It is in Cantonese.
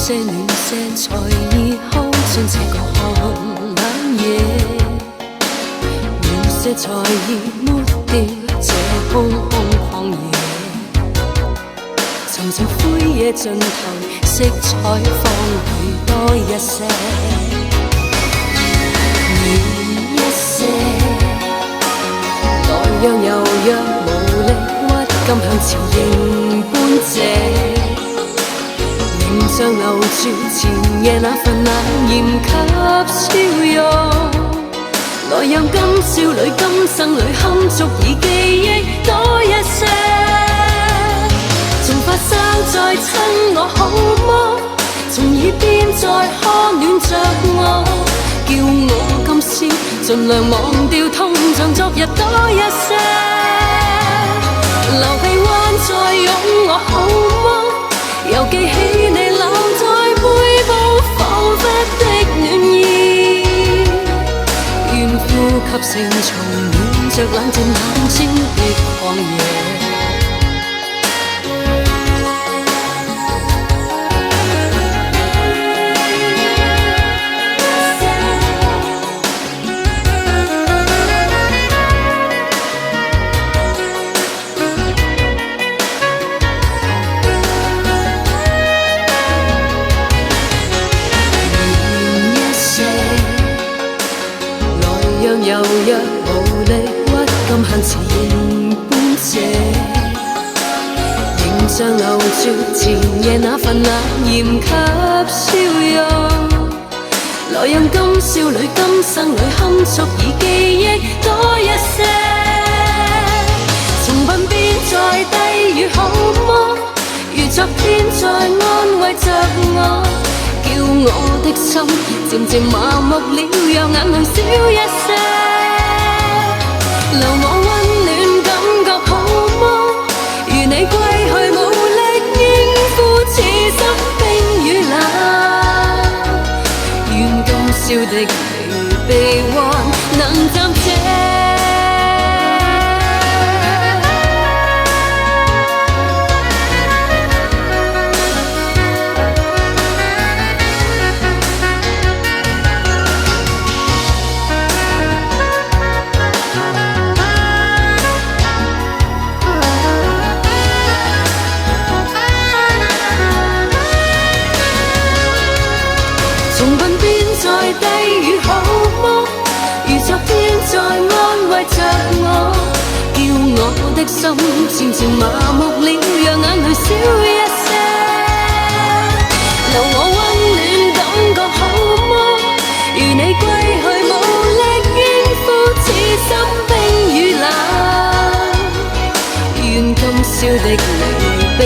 些暖些才已看穿這個寒冷夜，暖些才已抹掉這空空曠野。尋尋灰野盡頭，色彩放許多一些，暖一些，來讓柔弱無力屈甘向前迎伴這。仍像留住前夜那份冷豔及笑容，來讓今少女今生裏堪足以記憶多一些。從發生在親我好麼？從耳邊再看暖着我，叫我今宵盡量忘掉痛，像昨日多一些。流臂彎再擁我好麼？又記起你留在背部彷彿的暖意，願呼吸聲重暖着冷靜眼睛的曠野。柔弱無力屈甘向前迎伴這，仍像留住前夜那份冷豔及笑容，來讓今少女今生裏堪足以記憶多一些。從鬢邊再低語好麼？如昨天在安慰着我，叫我的心漸漸麻木了，讓眼淚少一些。留我溫暖感覺好麼？如你歸去無力應付此生冰與冷，願今宵的離悲歡能暫且。從鬢邊再低語好麼？如昨天在安慰着我，叫我的心漸漸麻木了，讓眼淚少一些。留我溫暖感覺好麼？如你歸去無力應付此生冰與冷，願今宵的離別